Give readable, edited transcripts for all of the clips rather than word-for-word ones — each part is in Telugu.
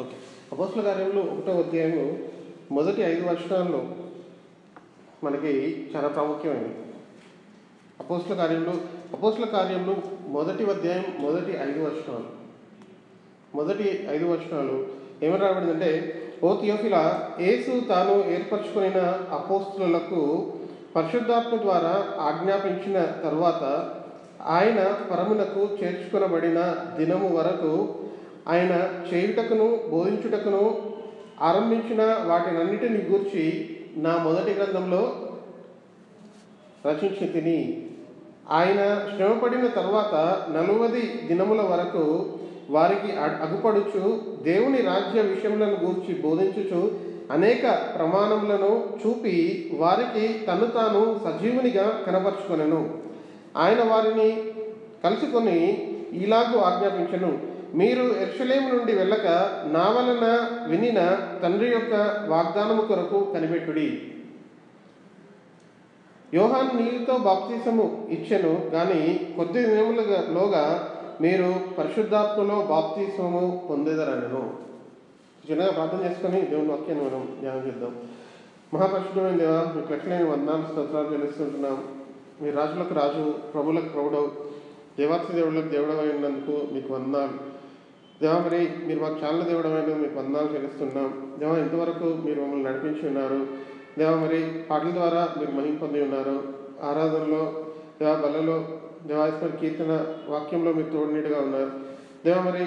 ఓకే. అపోస్తల కార్యములు 1వ అధ్యాయము మొదటి 5 వచనాల్లో మనకి చాలా ప్రాముఖ్యమైనవి. అపోస్తల కార్యములు మొదటి అధ్యాయం మొదటి 5 వచనాలు. మొదటి 5 వచనాలు ఏమని రాబడిందంటే, ఓ థియోఫిలా, యేసు తాను ఏర్పరచుకున్న అపోస్తలులకు పరిశుద్ధాత్మ ద్వారా ఆజ్ఞాపించిన తరువాత ఆయన పరమునకు చేర్చుకొనబడిన దినము వరకు ఆయన చేయుటకును బోధించుటకును ఆరంభించిన వాటినన్నిటిని గూర్చి నా మొదటి గ్రంథంలో రచించి తిని, ఆయన శ్రమపడిన తర్వాత 40 దినముల వరకు వారికి అగుపడుచు దేవుని రాజ్య విషయములను గూర్చి బోధించుచు అనేక ప్రమాణములను చూపి వారికి తను తాను సజీవునిగా కనపరుచుకొనెను. ఆయన వారిని కలుసుకొని ఇలాగూ ఆజ్ఞాపించెను, మీరు యెరూషలేము నుండి వెళ్ళక నా వలన వినిన తండ్రి యొక్క వాగ్దానము కొరకు కనిపెట్టుడి. యోహాను నీళ్ళతో బాప్తిసము ఇచ్చెను, కానీ కొద్ది దినములలోగా మీరు పరిశుద్ధాత్మలో బాప్తిసము పొందేదరనెను. చిన్నగా ప్రార్థన చేసుకొని దేవుని వాక్యాన్ని మనం ధ్యానం చేద్దాం. మహాపరిశుద్ధమైన దేవా, మీకు లెక్కలేని వందనాలు స్తోత్రాలు చెల్లిస్తుంటున్నాం. మీ రాజులకు రాజు, ప్రభులకు ప్రభుడవు, దేవాతి దేవుళ్ళకు దేవుడవై ఉన్నందుకు మీకు వందనాలు దేవా. మరి మీరు మాకు చాలా దేవుడమైనందుకు మీకు వందనాలు చెల్లిస్తున్నాం దేవా. ఇంతవరకు మీరు మమ్మల్ని నడిపించి ఉన్నారు దేవా. మరి పాటల ద్వారా మీరు మహిమ పొంది ఉన్నారు. ఆరాధనలో దేవా, బలలో దేవాస్పరి కీర్తన వాక్యంలో మీరు తోడునీడుగా ఉన్నారు దేవా. మరి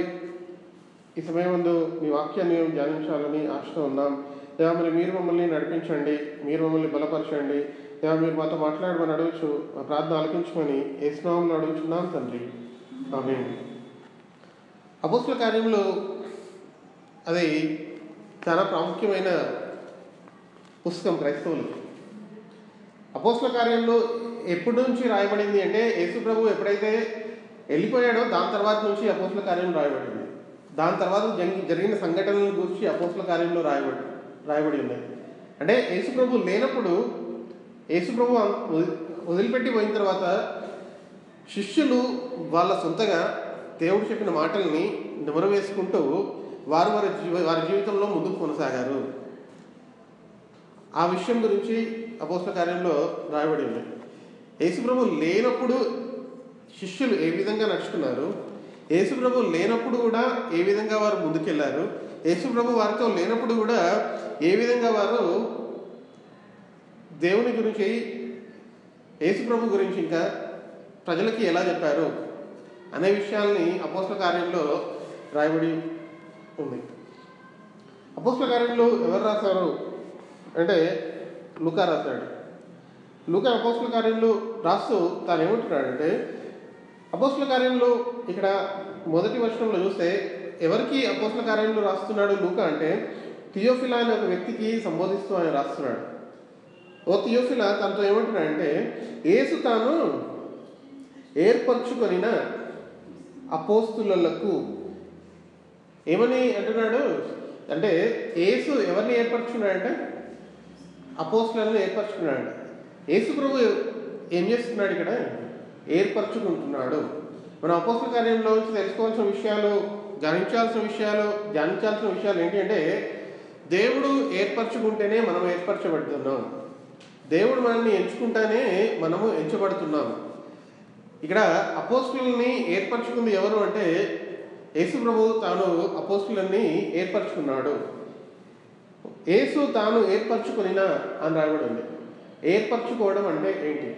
ఈ సమయం ముందు మీ వాక్యాన్ని మేము ధ్యానించాలని ఆశతో ఉన్నాం దేవా. మరి మీరు మమ్మల్ని నడిపించండి, మీరు మమ్మల్ని బలపరచండి దేవా. మీరు మాతో మాట్లాడమని అడగచ్చు, మా ప్రార్థన ఆలకించమని యేసు నామములో అడుగుచున్నాం తండ్రి, ఆమేన్. అపోస్తల కార్యములు అది చాలా ప్రాముఖ్యమైన పుస్తకం క్రైస్తవులకి. అపోస్తల కార్యంలో ఎప్పటి నుంచి రాయబడింది అంటే, యేసు ప్రభు ఎప్పుడైతే వెళ్ళిపోయాడో దాని తర్వాత నుంచి అపోస్తల కార్యం రాయబడింది. దాని తర్వాత జరిగిన సంఘటనల గురించి అపోస్తల కార్యంలో రాయబడి ఉన్నాయి. అంటే యేసు ప్రభు లేనప్పుడు, యేసు ప్రభు వదిలిపెట్టి పోయిన తర్వాత శిష్యులు వాళ్ళ సొంతగా దేవుడు చెప్పిన మాటల్ని నెమరవేసుకుంటూ వారి జీవితంలో ముందుకు కొనసాగారు. ఆ విషయం గురించి అపోస్తల కార్యంలో రాయబడి ఉంది. యేసుప్రభు లేనప్పుడు శిష్యులు ఏ విధంగా నడుచుకున్నారు, యేసుప్రభు లేనప్పుడు కూడా ఏ విధంగా వారు ముందుకెళ్లారు, యేసుప్రభు వారితో లేనప్పుడు కూడా ఏ విధంగా వారు దేవుని గురించి, యేసుప్రభు గురించి ఇంకా ప్రజలకి ఎలా చెప్పారు అనే విషయాల్ని అపోస్తల కార్యంలో రాయబడి ఉంది. అపోస్తల కార్యంలో ఎవరు రాశారు అంటే లూకా రాశాడు. లూకా అపోస్తల కార్యంలో రాస్తూ తాను ఏమంటున్నాడంటే, అపోస్తల కార్యంలో ఇక్కడ మొదటి వచనంలో చూస్తే ఎవరికి అపోస్తల కార్యంలో రాస్తున్నాడు లూకా అంటే, థియోఫిలా అనే ఒక వ్యక్తికి సంబోధిస్తూ ఆయన రాస్తున్నాడు. ఓ థియోఫిలా, తనతో ఏమంటున్నాడంటే, యేసు తాను ఏర్పరచుకొనిన అపోస్తులకు ఏమని అంటున్నాడు అంటే, యేసు ఎవరిని ఏర్పరచుకున్నాడంటే అపోస్తులను ఏర్పరచుకున్నాడు. యేసు ప్రభు ఏం చేస్తున్నాడు ఇక్కడ? ఏర్పరచుకుంటున్నాడు. మనం అపోస్తల కార్యంలో తెలుసుకోవాల్సిన విషయాలు, గ్రహించాల్సిన విషయాలు, ధ్యానించాల్సిన విషయాలు ఏంటి అంటే, దేవుడు ఏర్పరచుకుంటేనే మనం ఏర్పరచబడుతున్నాం. దేవుడు మనల్ని ఎంచుకుంటానే మనము ఎంచబడుతున్నాం. ఇక్కడ అపోస్తులని ఏర్పరచుకుంది ఎవరు అంటే, యేసు ప్రభు తాను అపోస్తులని ఏర్పరచుకున్నాడు. యేసు తాను ఏర్పరచుకొనిన అని రాయబడి ఉంది. ఏర్పరచుకోవడం అంటే ఏంటి?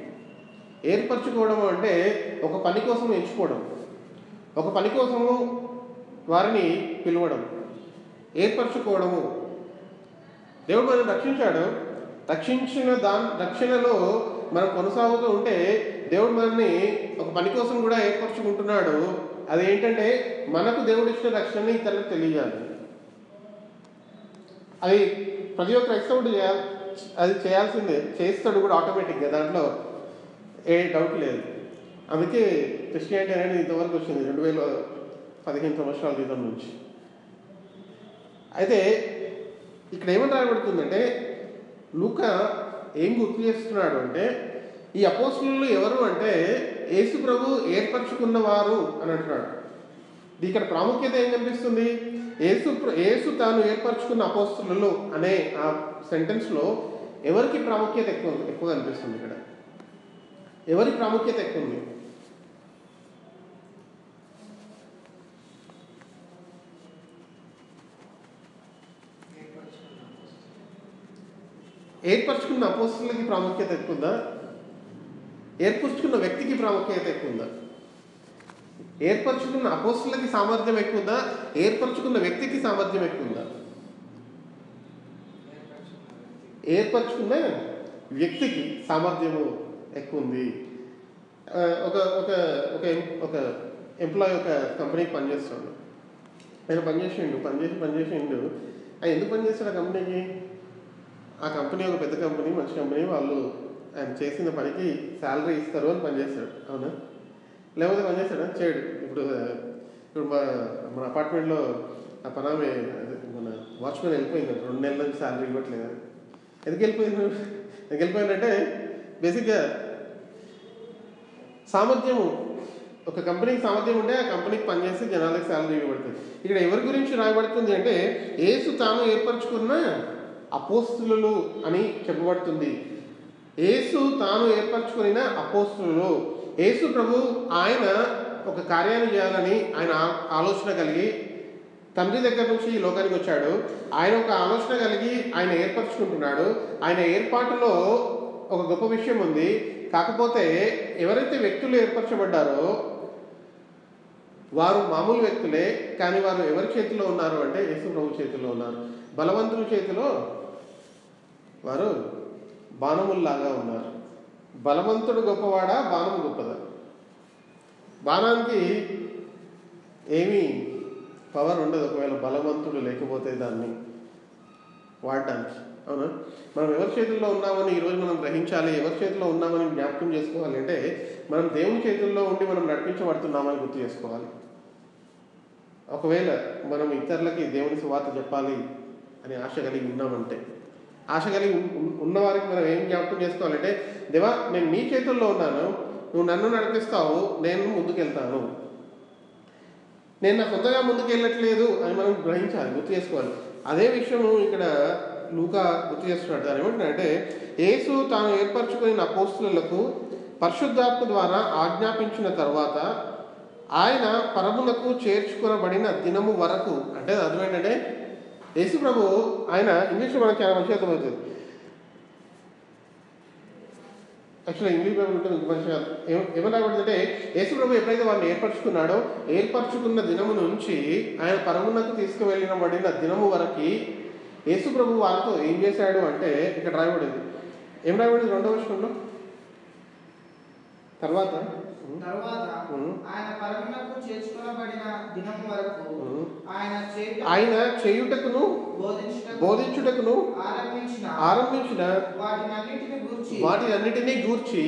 ఏర్పరచుకోవడం అంటే ఒక పని కోసం ఎంచుకోవడం, ఒక పని కోసము వారిని పిలవడం, ఏర్పరచుకోవడము. దేవుడు మనల్ని రక్షించాడు. రక్షణలో మనం కొనసాగుతూ ఉంటే దేవుడు మనల్ని ఒక పని కోసం కూడా ఏర్పరచుకుంటున్నాడు. అదేంటంటే, మనకు దేవుడు ఇచ్చిన రక్షణని ఇతరులకు తెలియజేయాలి. అది ప్రతి ఒక్క క్రైస్తవుడు అది చేయాల్సిందే, చేస్తాడు కూడా ఆటోమేటిక్గా, దాంట్లో ఏ డౌట్ లేదు. అందుకే క్రిస్టియానిటీ అనేది ఇంతవరకు వచ్చింది 2015 సంవత్సరాల క్రితం నుంచి. అయితే ఇక్కడ ఏమని రాయబడుతుందంటే, లూకా ఏం గుర్తు చేస్తున్నాడు అంటే, ఈ అపోస్తలులు ఎవరు అంటే యేసు ప్రభు ఏర్పరచుకున్నవారు అని అంటున్నాడు. ఇక్కడ ప్రాముఖ్యత ఏం కనిపిస్తుంది? యేసు తాను ఏర్పరచుకున్న అపోస్తలులు అనే ఆ సెంటెన్స్లో ఎవరికి ప్రాముఖ్యత ఎక్కువ అనిపిస్తుంది? ఇక్కడ ఎవరి ప్రాముఖ్యత ఎక్కువ ఉంది? ఏర్పరచుకున్న అపోస్తలులకి ప్రాముఖ్యత ఎక్కువ ఉందా? ఏర్పరచుకున్న వ్యక్తికి ప్రాముఖ్యత ఎక్కువ ఉందా? ఏర్పరచుకున్న అపోస్తలులకి సామర్థ్యం ఎక్కువ ఉందా? ఏర్పరచుకున్న వ్యక్తికి సామర్థ్యం ఎక్కువ ఉందా? ఏర్పరచుకున్న వ్యక్తికి సామర్థ్యము ఎక్కువ ఉంది. ఒక ఒక ఒక ఒక ఎంప్లాయీ ఒక కంపెనీకి పనిచేస్తాడు. ఆయన పనిచేసిండు. ఆయన ఎందుకు పనిచేస్తాడు ఆ కంపెనీకి? ఆ కంపెనీ ఒక పెద్ద కంపెనీ, మంచి కంపెనీ. వాళ్ళు ఆయన చేసిన పనికి శాలరీ ఇస్తారు అని పనిచేస్తాడు. అవునా? లేకపోతే పనిచేస్తాడా? చేయడు. ఇప్పుడు మన అపార్ట్మెంట్లో ఆ పనామే మన వాచ్మెన్ వెళ్ళిపోయింది. 2 నెలల నుంచి శాలరీ ఇవ్వట్లేదు. ఎందుకు వెళ్ళిపోయిందంటే బేసిక్గా సామర్థ్యము, ఒక కంపెనీకి సామర్థ్యం ఉంటే ఆ కంపెనీకి పనిచేసి జనాలకు శాలరీ ఇవ్వబడుతుంది. ఇక్కడ ఎవరి గురించి రాయబడుతుంది అంటే యేసు తాను ఏర్పరచుకున్న అపోస్తలులు అని చెప్పబడుతుంది. యేసు తాను ఏర్పరచుకున్న అపోస్తలులు. యేసు ప్రభు ఆయన ఒక కార్యాన్ని చేయాలని ఆయన ఆలోచన కలిగి తండ్రి దగ్గర నుంచి ఈ లోకానికి వచ్చాడు. ఆయన ఒక ఆలోచన కలిగి ఆయన ఏర్పరచుకుంటున్నాడు. ఆయన ఏర్పాటులో ఒక గొప్ప విషయం ఉంది. కాకపోతే ఎవరైతే వ్యక్తులు ఏర్పరచబడ్డారో వారు మామూలు వ్యక్తులే, కానీ వారు ఎవరి చేతిలో ఉన్నారు అంటే యేసు ప్రభు చేతిలో ఉన్నారు. బలవంతుల చేతిలో వారు బాణముల్లాగా ఉన్నారు. బలవంతుడు గొప్పవాడా, బాణం గొప్పదా? బాణానికి ఏమీ పవర్ ఉండదు ఒకవేళ బలవంతుడు లేకపోతే దాన్ని వాడడానికి. అవునా? మనం ఎవరి చేతుల్లో ఉన్నామని ఈరోజు మనం గ్రహించాలి. ఎవరి చేతిలో ఉన్నామని జ్ఞాపకం చేసుకోవాలి అంటే మనం దేవుని చేతుల్లో ఉండి మనం నడిపించబడుతున్నామని గుర్తు చేసుకోవాలి. ఒకవేళ మనం ఇతరులకి దేవుని సువార్త చెప్పాలి అని ఆశ కలిగి ఉన్నామంటే, ఆశ కలిగి ఉన్నవారికి మనం ఏం జ్ఞాపకం చేసుకోవాలంటే, దేవా నేను నీ చేతుల్లో ఉన్నాను, నువ్వు నన్ను నడిపిస్తావు, నేను ముందుకెళ్తాను. నేను నా సొంతగా ముందుకెళ్ళట్లేదు అని మనం గ్రహించాలి, గుర్తు చేసుకోవాలి. అదే విషయము ఇక్కడ లూకా గుర్తు చేస్తున్నాడు. దాని ఏమంటున్నాడంటే యేసు తాను ఏర్పరచుకున్న అపోస్తలులకు పరిశుద్ధాత్మ ద్వారా ఆజ్ఞాపించిన తర్వాత ఆయన పరమునకు చేర్చుకొనబడిన దినము వరకు. అంటే అర్థం ఏంటంటే యేసు ప్రభు ఆయన ఇంగ్లీష్లో మనకి చాలా మంచిగా అర్థమవుతుంది. యాక్చువల్గా ఇంగ్లీష్ బైబుల్ ఉంటుంది మంచిగా. ఏమన్నా పడుతుందంటే యేసు ప్రభు ఎప్పుడైతే వారిని ఏర్పరచుకున్నాడో ఏర్పరచుకున్న దినము నుంచి ఆయన పరమునకు తీసుకువెళ్ళబడిన దినము వరకు యేసు ప్రభు వారితో ఏం చేశాడు అంటే ఇక్కడ రాయబడింది. ఏం రాయబడింది 2వ వచనంలో? తర్వాత ఆయన చేయుటకును బోధించుటకును ఆరంభించిన వాటినన్నిటినీ గూర్చి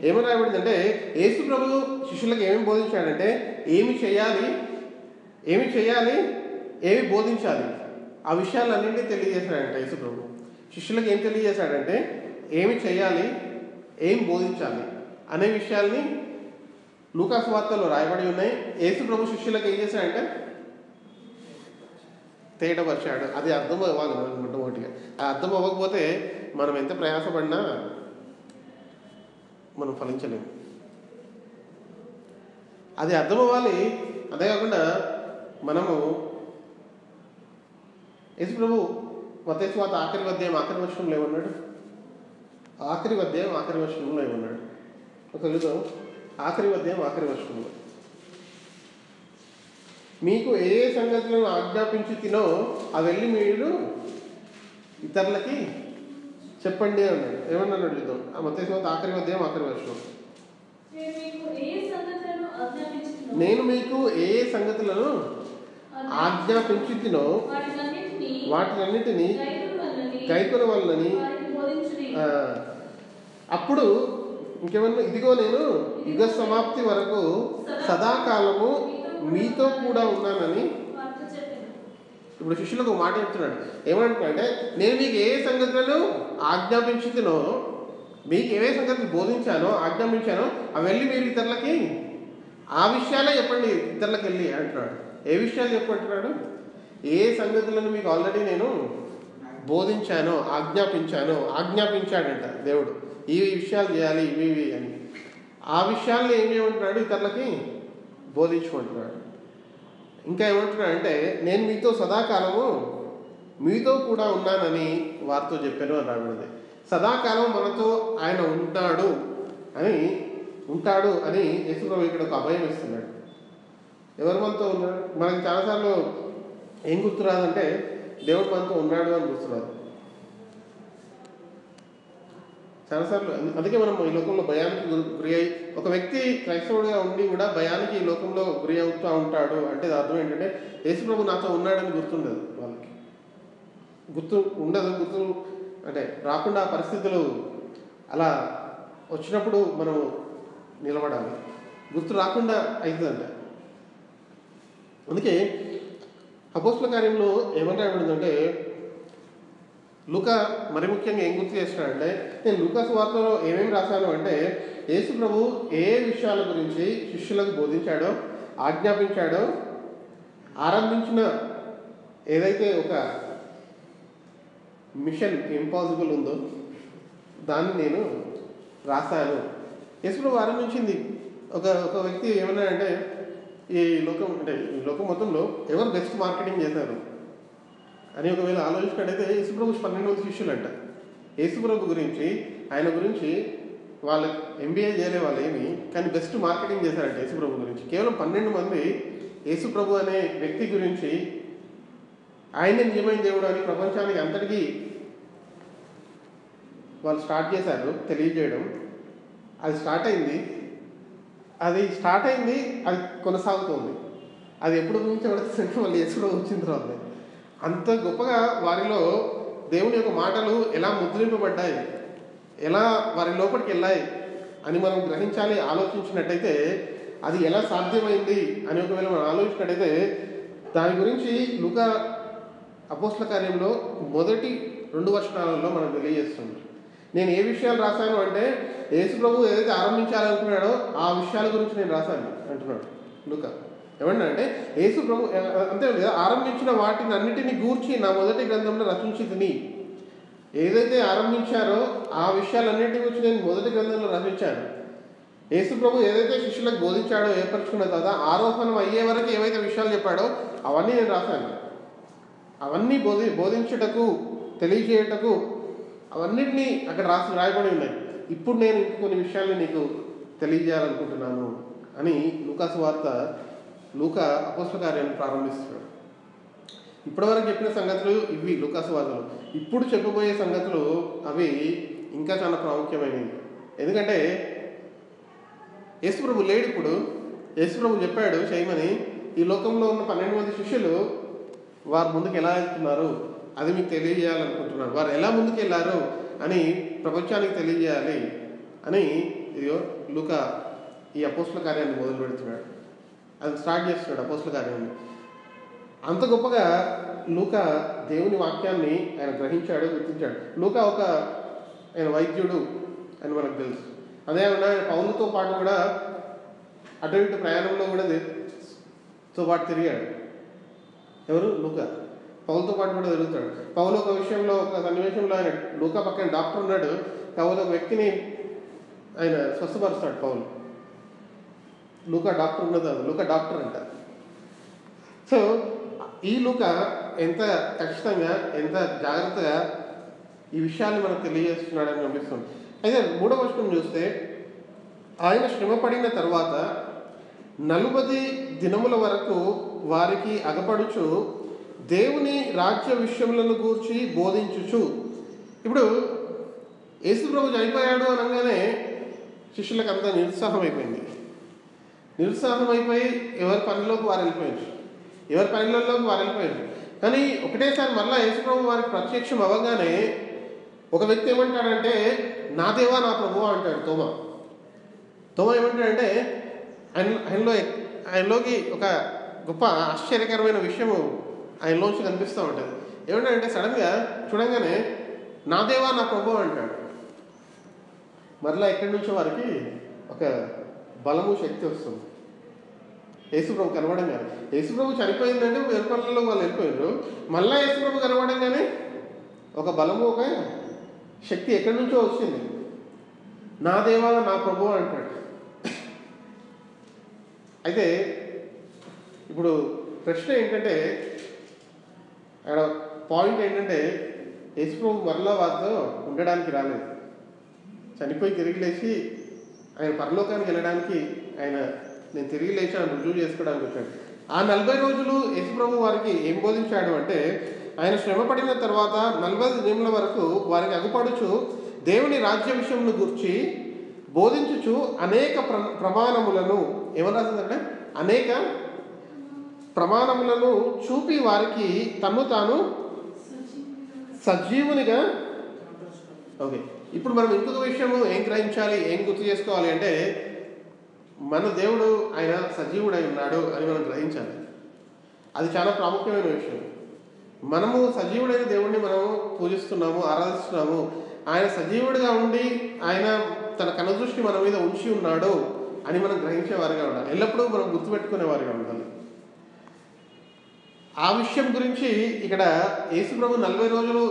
ఏమి రాయబడిందంటే యేసు ప్రభు శిష్యులకు ఏమి బోధించాడంటే ఏమి చేయాలి, ఏమి బోధించాలి, ఆ విషయాలన్నింటినీ తెలియజేశాడంటే యేసు ప్రభు. శిష్యులకు ఏం తెలియజేశాడంటే ఏమి చేయాలి, ఏం బోధించాలి అనే విషయాల్ని లూకా సువార్తలో రాయబడి ఉన్నాయి. యేసు ప్రభు శిష్యులకు ఏం చేశాడంటే తేటపరిచాడు. అది అర్థం అవ్వాలి మనకు మొట్టమొదటిగా. ఆ అర్థం అవ్వకపోతే మనం ఎంత ప్రయాసపడినా మనం ఫలించలేము. అది అర్థం అవ్వాలి. అంతేకాకుండా మనము యేసు ప్రభు మత్తయి సువార్త ఆఖరి వచనంలో ఏమన్నాడు? ఆఖరి వచనంలో ఏమన్నాడు? ఒక చదువుతాం. ఆఖరి వచనంలో మీకు ఏ సంగతులను ఆజ్ఞాపించి తినో అవి వెళ్ళి మీరు ఇతరులకి చెప్పండి అన్నాడు. ఏమన్నాడు చూద్దాం. ఆ మత్తయి సువార్త ఆఖరి వచనం. నేను మీకు ఏ సంగతులను ఆజ్ఞాపించి తినో వాటినన్నిటినీ గైకొనవలనని అప్పుడు ఇంకేమన్నా ఇదిగో నేను యుగ సమాప్తి వరకు సదాకాలము మీతో కూడా ఉన్నానని. ఇప్పుడు శిష్యులకు మాట చెప్తున్నాడు. ఏమంటున్నాడంటే నేను మీకు ఏ సంగతులను ఆజ్ఞాపించుతునో, మీకు ఏ సంగతులు బోధించానో ఆజ్ఞాపించానో అవి వెళ్ళి మీరు ఇతరులకి ఆ విషయాలే చెప్పండి ఇతరులకు వెళ్ళి అంటున్నాడు. ఏ విషయాలు చెప్పమంటున్నాడు? ఏ సంగతులను మీకు ఆల్రెడీ నేను బోధించాను, ఆజ్ఞాపించాడంట దేవుడు. ఈ విషయాలు చేయాలి ఇవి అని. ఆ విషయాలను ఏం చేయమంటున్నాడు? ఇతరులకి బోధించమంటున్నాడు. ఇంకా ఏమంటున్నాడు అంటే, నేను మీతో సదాకాలము మీతో కూడా ఉన్నానని వారితో చెప్పాను అని రాబడింది. సదాకాలం మనతో ఆయన ఉంటాడు అని యేసుప్రభు ఇక్కడ ఒక అభయం ఇస్తున్నాడు. ఎవరు మనతో ఉన్నాడు? మనకి చాలాసార్లు ఏం గుర్తురాదంటే దేవుడు మనతో ఉన్నాడు అని గుర్తురాదు చాలాసార్లు. అందుకే మనం ఈ లోకంలో భయానికి గురి అయ్యి, ఒక వ్యక్తి క్రైస్తవుడిగా ఉండి కూడా భయానికి ఈ లోకంలో గురి అవుతూ ఉంటాడు అంటే అర్థం ఏంటంటే యేసుప్రభు నాతో ఉన్నాడని గుర్తుండదు వాళ్ళకి. గుర్తు అంటే రాకుండా పరిస్థితులు అలా వచ్చినప్పుడు మనం నిలబడాలి. గుర్తు రాకుండా అవుతుందంట. అందుకే అపోస్తల కార్యంలో ఏమని రాయబడిందంటే, లూకా మరి ముఖ్యంగా ఏం గుర్తు చేస్తున్నాడంటే, నేను లూకా సువార్తలో ఏమేమి రాశాను అంటే, యేసు ప్రభు ఏ విషయాల గురించి శిష్యులకు బోధించాడో, ఆజ్ఞాపించాడో, ఆరంభించిన ఏదైతే ఒక మిషన్ ఇంపాసిబుల్ ఉందో దాన్ని నేను రాశాను. యేసు ప్రభు ఆరంభించింది ఒక వ్యక్తి ఏమన్నాడంటే, ఈ లోకం మొత్తంలో ఎవరు బెస్ట్ మార్కెటింగ్ చేశారు అని ఒకవేళ ఆలోచించినట్టయితే యేసుప్రభు 12 శిష్యులు అంట. యేసుప్రభు గురించి, ఆయన గురించి వాళ్ళు MBA చేయలే వాళ్ళు ఏమి, కానీ బెస్ట్ మార్కెటింగ్ చేశారంట యేసుప్రభు గురించి. కేవలం 12 మంది యేసుప్రభు అనే వ్యక్తి గురించి, ఆయనే నిజమైన దేవుడు అని ప్రపంచానికి అంతటికీ వాళ్ళు స్టార్ట్ చేశారు తెలియజేయడం. అది స్టార్ట్ అయింది, అది కొనసాగుతుంది. అది ఎప్పుడు ఊహించబడుతుందంటే వాళ్ళు యేసుప్రభు వచ్చిన తర్వాత. అంత గొప్పగా వారిలో దేవుని యొక్క మాటలు ఎలా ముద్రింపబడ్డాయి, ఎలా వారి లోపలికి వెళ్ళాయి అని మనం గ్రహించాలి. ఆలోచించినట్టయితే అది ఎలా సాధ్యమైంది అని ఒకవేళ మనం ఆలోచించినట్టయితే దాని గురించి లూకా అపోస్తల కార్యంలో మొదటి 2 వచనాలలో మనం తెలియజేస్తుంది. నేను ఏ విషయాలు రాశాను అంటే, యేసుప్రభు ఏదైతే ఆరంభించాలనుకున్నాడో ఆ విషయాల గురించి నేను రాశాను అంటున్నాడు లూకా. ఏమన్నా యేసుప్రభు అంతే లేదా, ఆరంభించిన వాటిని అన్నిటినీ గూర్చి నా మొదటి గ్రంథంలో రచించి తిని, ఏదైతే ఆరంభించారో ఆ విషయాలన్నింటి గురించి నేను మొదటి గ్రంథంలో రచించాను. యేసుప్రభు ఏదైతే శిష్యులకు బోధించాడో, ఏర్పరచుకున్న తర్వాత ఆరోహణం అయ్యే వరకు ఏవైతే విషయాలు చెప్పాడో అవన్నీ నేను రాశాను. అవన్నీ బోధించుటకు, తెలియజేయటకు అవన్నిటినీ అక్కడ రాయబడి ఉన్నాయి. ఇప్పుడు నేను ఇంకొన్ని విషయాల్ని నీకు తెలియజేయాలనుకుంటున్నాను అని లూకా సువార్త, లూకా అపోస్తల కార్యాన్ని ప్రారంభిస్తున్నాడు. ఇప్పటివరకు చెప్పిన సంగతులు ఇవి లూకా సువార్తలు. ఇప్పుడు చెప్పబోయే సంగతులు అవి ఇంకా చాలా ప్రాముఖ్యమైనవి. ఎందుకంటే యేసుప్రభు లేడు. ఇప్పుడు యేసుప్రభు చెప్పాడు చేయమని. ఈ లోకంలో ఉన్న 12 మంది శిష్యులు వారు ముందుకు ఎలా వెళ్తున్నారు అది మీకు తెలియజేయాలనుకుంటున్నాను. వారు ఎలా ముందుకు వెళ్ళారు అని ప్రపంచానికి తెలియజేయాలి అని ఇదిగో లూకా ఈ అపోస్తల కార్యాన్ని మొదలు పెడుతున్నాడు. అది స్టార్ట్ చేస్తున్నాడు అపోస్తల కార్యాన్ని. అంత గొప్పగా లూకా దేవుని వాక్యాన్ని ఆయన గ్రహించాడు, గుర్తించాడు. లూకా ఆయన వైద్యుడు అని మనకు తెలుసు. అదేమన్నా ఆయన పౌలుతో పాటు కూడా అటు ఇటు ప్రయాణంలో కూడా తో పాటు తిరిగాడు. ఎవరు? లూకా పౌలుతో పాటు కూడా తిరుగుతాడు. పౌలు ఒక విషయంలో, ఒక సన్నివేశంలో ఆయన లూకా పక్కన డాక్టర్ ఉన్నాడు. కాబట్టి ఒక వ్యక్తిని ఆయన స్వస్థపరుస్తాడు పౌలు. లూకా డాక్టర్ ఉన్నది, లూకా డాక్టర్ అంట. సో ఈ లూకా ఎంత ఖచ్చితంగా, ఎంత జాగ్రత్తగా ఈ విషయాన్ని మనకు తెలియజేస్తున్నాడని గమనిస్తుంది. అయితే 3వ వచనం చూస్తే, ఆయన శ్రమపడిన తర్వాత 40 దినముల వరకు వారికి అగపడుచు దేవుని రాజ్య విషయములను గూర్చి బోధించుచు. ఇప్పుడు యేసుప్రభు చనిపోయాడు అనగానే శిష్యులకు అంతా నిరుత్సాహం అయిపోయింది. నిరుత్సాహం అయిపోయి ఎవరి పనిలోకి వారు వెళ్ళిపోయారు. కానీ ఒకటేసారి మళ్ళీ యేసుప్రభు వారికి ప్రత్యక్షం అవ్వగానే ఒక వ్యక్తి ఏమంటాడంటే, నా దేవా నా ప్రభువా అంటాడు తోమా ఏమంటాడంటే, ఆయనలోకి ఒక గొప్ప ఆశ్చర్యకరమైన విషయము ఆయనలోంచి కనిపిస్తూ ఉంటుంది. ఏమంటాడంటే సడన్గా చూడంగానే నా దేవా నా ప్రభువా అంటాడు. మరలా ఎక్కడి నుంచో వారికి ఒక బలము, శక్తి వస్తుంది. యేసుప్రభు కనబడంగానే. యేసుప్రభు చనిపోయిందంటే వెలుపలలో వాళ్ళు వెళ్ళిపోయారు. మళ్ళీ యేసుప్రభు కనబడంగానే ఒక బలము, ఒక శక్తి ఎక్కడి నుంచో వచ్చింది. నా దేవా నా ప్రభు అంటాడు. అయితే ఇప్పుడు ప్రశ్న ఏంటంటే, అక్కడ పాయింట్ ఏంటంటే, యేసుప్రభు మరలా వారితో ఉండడానికి రాలేదు. చనిపోయి తిరిగి లేచి ఆయన పరలోకానికి వెళ్ళడానికి, ఆయన నేను తిరిగి లేచాను రుజువు చేసుకోవడానికి వచ్చాడు. ఆ 40 రోజులు యేసుప్రభు వారికి ఏం బోధించాడు అంటే, ఆయన శ్రమ పడిన తర్వాత 40 దినముల వరకు వారికి అగుపడుచు దేవుని రాజ్య విషయమును గురించి బోధించుచు అనేక ప్రమాణములను, ఏమని రాసిందంటే అనేక ప్రమాణములను చూపి వారికి తను తాను సజీవునిగా. ఓకే, ఇప్పుడు మనం ఇంకొక విషయము ఏం గ్రహించాలి, ఏం గుర్తు చేసుకోవాలి అంటే, మన దేవుడు ఆయన సజీవుడై ఉన్నాడు అని మనం గ్రహించాలి. అది చాలా ప్రాముఖ్యమైన విషయం. మనము సజీవుడైన దేవుడిని మనము పూజిస్తున్నాము, ఆరాధిస్తున్నాము. ఆయన సజీవుడిగా ఉండి ఆయన తన కనుదృష్టి మన మీద ఉంచి ఉన్నాడు అని మనం గ్రహించేవారిగా ఉండాలి. ఎల్లప్పుడూ మనం గుర్తుపెట్టుకునేవారిగా ఉండాలి. ఆ విషయం గురించి ఇక్కడ యేసుప్రభు 40 రోజులు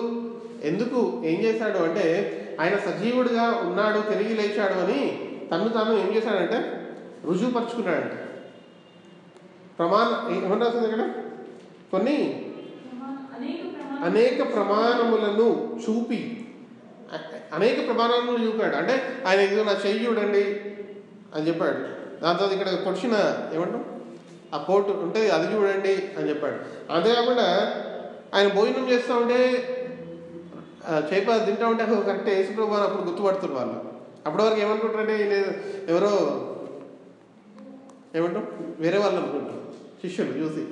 ఎందుకు ఏం చేశాడు అంటే, ఆయన సజీవుడిగా ఉన్నాడు, తిరిగి లేచాడు అని తను తాను ఏం చేశాడంటే రుజువుపరుచుకున్నాడంట. ఏమని రాసింది ఇక్కడ? కొన్ని అనేక ప్రమాణములను చూపి, అనేక ప్రమాణములు చూపాడు. అంటే ఆయన ఇదిగో నా చెయ్యి చూడండి అని చెప్పాడు. దాని తర్వాత ఇక్కడ పొడిచిన ఏమంటాం ఆ పోటు ఉంటే అది చూడండి అని చెప్పాడు. అంతేకాకుండా ఆయన భోజనం చేస్తూ ఉంటే చేప తింటూ ఉంటే కరెక్ట్ యేసుప్రభు అని అప్పుడు గుర్తుపడుతున్నారు వాళ్ళు. అప్పటి వరకు ఏమనుకుంటారంటే లేదు ఎవరో ఏమంటాం వేరే వాళ్ళు అనుకుంటారు శిష్యులు చూసి.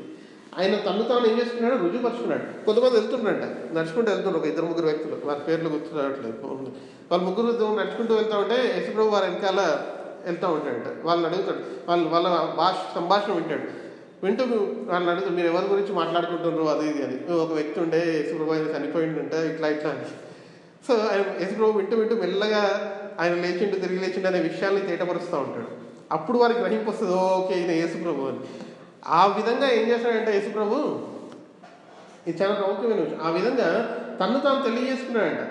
ఆయన తను తాను ఏం చేసుకున్నాడు, రుజువుపరుచుకున్నాడు. కొంతమంది వెళ్తున్నాడంట, నడుచుకుంటూ వెళ్తున్నారు. ఒక 2-3 వ్యక్తులు, వారి పేర్లు గుర్తురావట్లేదు. వాళ్ళు ముగ్గురు నడుచుకుంటూ వెళ్తూ ఉంటే యేసుప్రభు వారి వెనకాల వెళ్తూ ఉంటాడంట. వాళ్ళని అడుగుతాడు, వాళ్ళ సంభాషణ వింటాడు. వింటూ వాళ్ళని అడుగుతాడు, మీరు ఎవరి గురించి మాట్లాడుకుంటున్నారు అది ఇది అని. ఒక వ్యక్తి ఉండే యేసుప్రభు ఆయన చనిపోయిందంట ఇట్లా అని. సో ఆయన యేసుప్రభు వింటూ మెల్లగా ఆయన లేచిండు తిరిగి లేచిండు అనే విషయాన్ని తేటపరుస్తూ ఉంటాడు. అప్పుడు వారికి గ్రహింపు వస్తుంది, ఓకే ఈయన యేసుప్రభు అని. ఆ విధంగా ఏం చేస్తాడంటే యేసుప్రభు, ఇది చాలా ప్రాముఖ్యమైన విషయం, ఆ విధంగా తను తాను తెలియజేసుకున్నాడంట.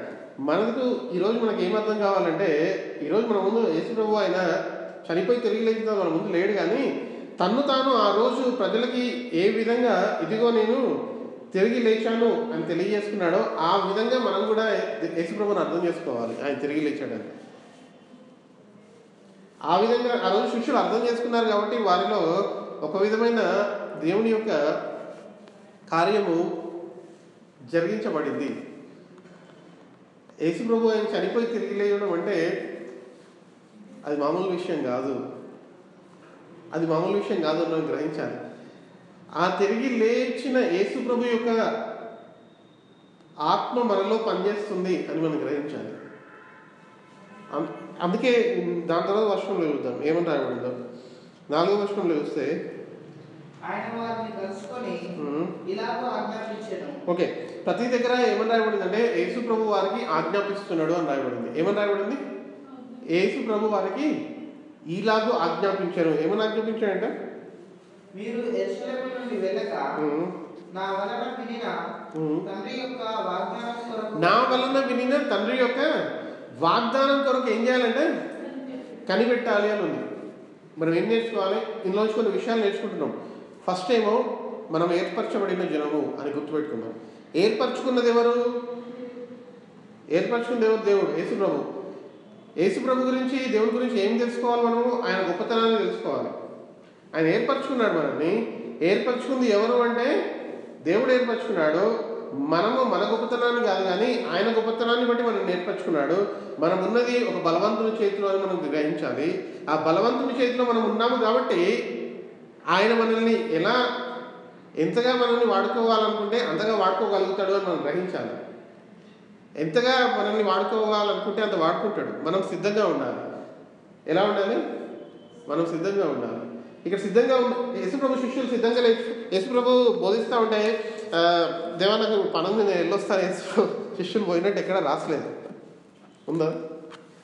మనకు ఈరోజు మనకి ఏమర్థం కావాలంటే, ఈరోజు మన ముందు యేసుప్రభు ఆయన చనిపోయి తిరిగి లేచిన మన ముందు లేడు, కానీ తను తాను ఆ రోజు ప్రజలకి ఏ విధంగా ఇదిగో నేను తిరిగి లేచాను అని తెలియజేసుకున్నాడో ఆ విధంగా మనం కూడా యేసుప్రభుని అర్థం చేసుకోవాలి. ఆయన తిరిగి లేచాడని ఆ విధంగా ఆ రోజు శిష్యులు అర్థం చేసుకున్నారు. కాబట్టి వారిలో ఒక విధమైన దేవుని యొక్క కార్యము జరిగించబడింది. యేసుప్రభు ఆయన చనిపోయి తిరిగి లేవడం అంటే అది మామూలు విషయం కాదు, అది మామూలు విషయం కాదు అని మనం గ్రహించాలి. ఆ తిరిగి లేచిన యేసుప్రభు యొక్క ఆత్మ మనలో పనిచేస్తుంది అని మనం గ్రహించాలి. అందుకే దాని తర్వాత వర్షంలో చూద్దాం ఏమని రాయబడిందో. 4వ వర్షంలో చూస్తే ఓకే, ప్రతి దగ్గర ఏమని రాయబడిందంటే యేసు ప్రభు వారికి ఆజ్ఞాపిస్తున్నాడు అని రాయబడింది. ఏమని రాయబడింది? యేసు ప్రభు వారికి ఈలాగూ ఆజ్ఞాపించారు. ఏమని ఆజ్ఞాపించాడంటే, మీరు యెరూషలేము నుండి వెళ్ళక నా వలన వినిన తండ్రి యొక్క వాగ్దానం కొరకు ఏం చేయాలంటే కనిపెట్టాలి అని ఉంది. మనం ఏం నేర్చుకోవాలి? ఇందులోంచి కొన్ని విషయాలు నేర్చుకుంటున్నాం. ఫస్ట్ ఏమో మనం ఏర్పరచబడిన జనము అని గుర్తుపెట్టుకున్నాం. ఏర్పరచుకున్నది ఎవరు? ఏర్పరచుకున్నది ఎవరు? దేవుడు, యేసుప్రభు. యేసుప్రభు గురించి, దేవుడి గురించి ఏం తెలుసుకోవాలి? మనము ఆయన గొప్పతనాన్ని తెలుసుకోవాలి. ఆయన ఏర్పరచుకున్నాడు మనల్ని. ఏర్పరచుకుంది ఎవరు అంటే దేవుడు ఏర్పరచుకున్నాడు. మనము మన గొప్పతనాన్ని కాదు, కానీ ఆయన గొప్పతనాన్ని బట్టి మనం నేర్పరచుకున్నాడు. మనం ఉన్నది ఒక బలవంతుని చేతిలో అని మనం గ్రహించాలి. ఆ బలవంతుని చేతిలో మనం ఉన్నాము కాబట్టి ఆయన మనల్ని ఎంతగా మనల్ని వాడుకోవాలనుకుంటే అంతగా వాడుకోగలుగుతాడు అని మనం గ్రహించాలి. ఎంతగా మనల్ని వాడుకోవాలనుకుంటే అంత వాడుకుంటాడు. మనం సిద్ధంగా ఉండాలి. ఎలా ఉండాలి? మనం సిద్ధంగా ఉండాలి. ఇక్కడ సిద్ధంగా యేసుప్రభు శిష్యులు సిద్ధంగా లేదు. యేసుప్రభు బోధిస్తూ ఉంటే దేవా నాకు పనుంది నేను వెళ్ళొస్తాను యేసుప్రభు శిష్యులు పోయినట్టు ఎక్కడ రాసలేదు. ఉందా?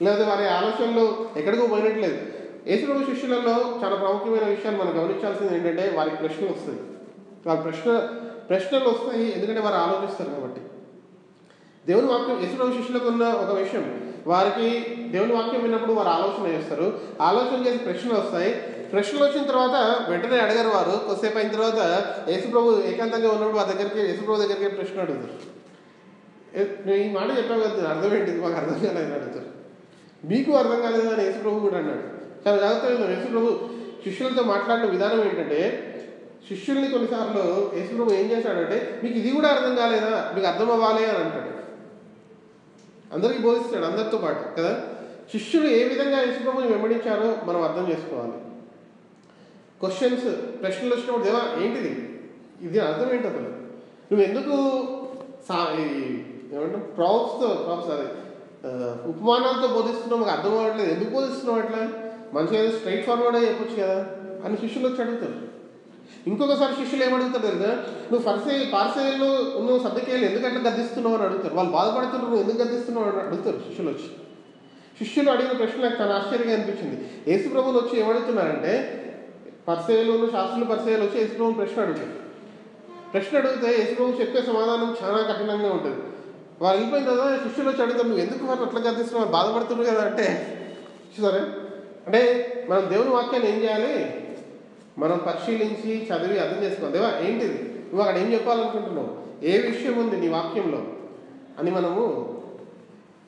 లేదా వారి ఆలోచనలు ఎక్కడికో పోయినట్లేదు. యేసుప్రభు శిష్యులలో చాలా ప్రాముఖ్యమైన విషయాలు మనం గమనించాల్సింది ఏంటంటే వారికి ప్రశ్నలు వస్తాయి. వారి ప్రశ్నలు వస్తాయి ఎందుకంటే వారు ఆలోచిస్తారు కాబట్టి. దేవుని వాక్యం యేసుప్రభు శిష్యులకు ఉన్న ఒక విషయం, వారికి దేవుని వాక్యం విన్నప్పుడు వారు ఆలోచన చేస్తారు. ఆలోచన చేసి ప్రశ్నలు వస్తాయి. ప్రశ్నలు వచ్చిన తర్వాత వెంటనే అడగరు వారు. కొద్దిసేపు అయిన తర్వాత యేసుప్రభు ఏకాంతంగా ఉన్నప్పుడు వారి దగ్గరికి యేసుప్రభు దగ్గరికి ప్రశ్న అడుగుతారు. నేను ఈ మాట చెప్పావు కదా, అర్థం ఏంటిది, మాకు అర్థం కాలేదని అడుగుతారు. మీకు అర్థం కాలేదని యేసుప్రభు కూడా అన్నాడు. చాలా జాగ్రత్తగా యేసుప్రభు శిష్యులతో మాట్లాడిన విధానం ఏంటంటే, శిష్యుల్ని కొన్నిసార్లు యేసుప్రభు ఏం చేశాడంటే, మీకు ఇది కూడా అర్థం కాలేదా, మీకు అర్థం అవ్వాలి అని అంటాడు. అందరికీ బోధిస్తాడు అందరితో పాటు కదా. శిష్యులు ఏ విధంగా యేసుప్రభుని వెంబడించారో మనం అర్థం చేసుకోవాలి. ప్రశ్నలు వచ్చినప్పుడు దేవా ఏంటిది, ఇది అర్థం ఏంటి, అసలు నువ్వు ఎందుకు ఏమంటాం ప్రాప్స్ అదే ఉపమానాలతో బోధిస్తున్నావు, మాకు అర్థం అవ్వట్లేదు, ఎందుకు బోధిస్తున్నావు అట్లా, మంచిగా ఏదో స్ట్రైట్ ఫార్వర్డ్గా చెప్పొచ్చు కదా అని శిష్యులు వచ్చి అడుగుతారు. ఇంకొకసారి శిష్యులు ఏమడుగుతారు తెలుసా, నువ్వు పార్సేలు నువ్వు సద్దకేయాలి ఎందుకు అట్లా గద్దిస్తున్నావు అని అడుగుతారు. వాళ్ళు బాధపడుతున్నారు, నువ్వు ఎందుకు గద్దిస్తున్నావు అని అడుగుతారు శిష్యులు వచ్చి. శిష్యులు అడిగిన ప్రశ్న నాకు చాలా ఆశ్చర్యంగా అనిపించింది. యేసుప్రభుని వచ్చి ఏమడుగుతున్నారంటే, శాస్త్రులు పరిసయ్యులు వచ్చి యేసుప్రభుని ప్రశ్న అడిగితే యేసుప్రభు చెప్పే సమాధానం చాలా కఠినంగా ఉంటుంది. వాళ్ళు వెళ్ళిపోయిన తర్వాత శిష్యులు వచ్చి అడుగుతారు, నువ్వు ఎందుకు వాళ్ళు అట్లా గద్దిస్తున్నావు, బాధపడుతున్నారు కదా అంటే, సరే అంటే మనం దేవుని వాక్యాన్ని ఏం చేయాలి, మనం పరిశీలించి చదివి అర్థం చేసుకోవాలి. దేవా ఏంటిది, నువ్వు అక్కడ ఏం చెప్పాలనుకుంటున్నావు, ఏ విషయం ఉంది నీ వాక్యంలో అని మనము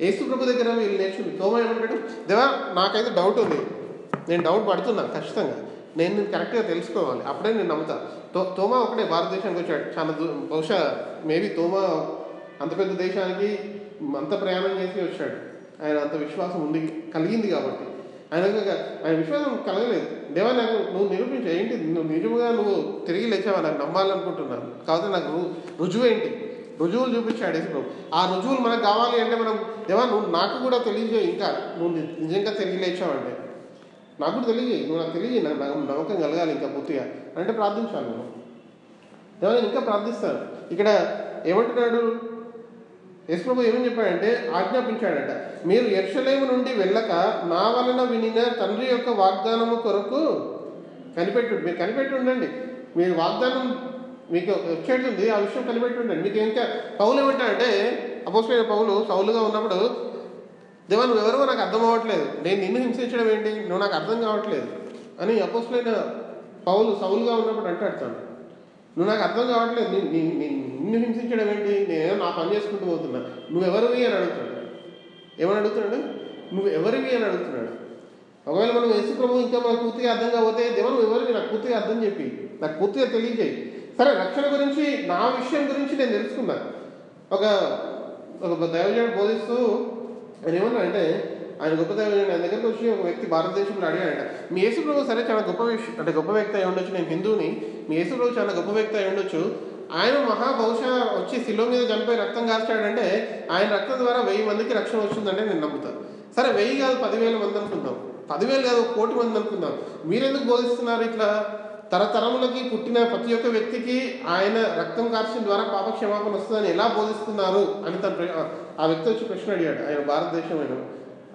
యేసుప్రభు దగ్గర వీళ్ళు నేర్చుకుని. తోమా ఏమంటాడు, దేవా నాకైతే డౌట్ ఉంది, నేను డౌట్ పడుతున్నాను, ఖచ్చితంగా నేను కరెక్ట్గా తెలుసుకోవాలి, అప్పుడే నేను నమ్ముతా. తోమా ఒకటే భారతదేశానికి వచ్చాడు. చాలా బహుశా మేబీ తోమా అంత పెద్ద దేశానికి అంత ప్రయాణం చేసి వచ్చాడు. ఆయన అంత విశ్వాసం కలిగింది కాబట్టి ఆయన విశ్వాసం కలగలేదు. దేవా నాకు నువ్వు నిరూపించు, ఏంటి నువ్వు నిజముగా నువ్వు తిరిగి లేచావా, నాకు నమ్మాలనుకుంటున్నాను, కాబట్టి నాకు రుజువు ఏంటి, రుజువులు చూపించాడు యేసుప్రభు. ఆ రుజువులు మనకు కావాలి అంటే మనం దేవా నువ్వు నాకు కూడా తెలియజేయి, ఇంకా నువ్వు నిజంగా తిరిగి లేచావంటే నాకు కూడా తెలియజేయి, నువ్వు నాకు తెలియజేయి, నాకు నమ్మకం కలగాలి ఇంకా పూర్తిగా అంటే ప్రార్థించాలి. మనం దేవా ఇంకా ప్రార్థిస్తాను. ఇక్కడ ఏమంటున్నాడు యేసుప్రభు ఏమని చెప్పాడంటే, ఆజ్ఞాపించాడట, మీరు యెరూషలేము నుండి వెళ్ళక నా వలన వినిన తండ్రి యొక్క వాగ్దానము కొరకు మీరు కనిపెట్టి ఉండండి. మీరు వాగ్దానం మీకు వచ్చేటుంది, ఆ విషయం కనిపెట్టి ఉండండి. మీకు ఇంకా పౌలు ఏమంటాడంటే, అపోస్తలుడైన పౌలు సౌలుగా ఉన్నప్పుడు, దేవా నువ్వు ఎవరో నాకు అర్థం అవ్వట్లేదు, నేను నిన్ను హింసించడం ఏంటి, నువ్వు నాకు అర్థం కావట్లేదు అని అపోస్తలుడైన పౌలు సౌలుగా ఉన్నప్పుడు అంటాడుతాను. నువ్వు నాకు అర్థం కావట్లేదు, నిన్ను హింసించడం ఏంటి, నేనేమో నా పని చేసుకుంటూ పోతున్నా, నువ్వెవరివి అని అడుగుతాడు. ఏమని అడుగుతున్నాడు, నువ్వెవరివి అని అడుగుతున్నాడు. ఒకవేళ మనం యేసుప్రభు ఇంకా మనకు పూర్తిగా అర్థం కాకపోతే, దేవా నువ్వు ఎవరివి, నాకు పూర్తిగా అర్థం చెప్పి, నాకు పూర్తిగా తెలియజేయి. సరే రక్షణ గురించి నా విషయం గురించి నేను తెలుసుకున్నాను. ఒక దైవజనుడు బోధిస్తూ ఆయన ఏమన్నా అంటే, ఆయన గొప్ప దైవజనుడు ఆయన దగ్గరకు వచ్చి ఒక వ్యక్తి భారతదేశంలో అడిగాడంట, మీ యేసుప్రభు సరే చాలా గొప్ప విషయం అంటే గొప్ప వ్యక్తి అయి ఉండొచ్చు, నేను హిందువుని, మీ యేసుప్రభు చాలా గొప్ప వ్యక్తి అయి ఉండొచ్చు, ఆయన బహుశా వచ్చి శిలువ మీద చనిపోయి రక్తం కాల్చాడంటే ఆయన రక్తం ద్వారా 1000 మందికి రక్షణ వచ్చిందంటే నేను నమ్ముతాను. సరే 1000 కాదు 10,000 మంది అనుకుందాం, 10,000 కాదు 1,00,00,000 మంది అనుకుందాం, మీరెందుకు బోధిస్తున్నారు ఇట్లా తరతరములకి పుట్టిన ప్రతి ఒక్క వ్యక్తికి ఆయన రక్తం కార్చిన ద్వారా పాప క్షమాపణ వస్తుందని ఎలా బోధిస్తున్నారు అని ఆ వ్యక్తి వచ్చి ప్రశ్న అడిగాడు. ఆయన భారతదేశమైన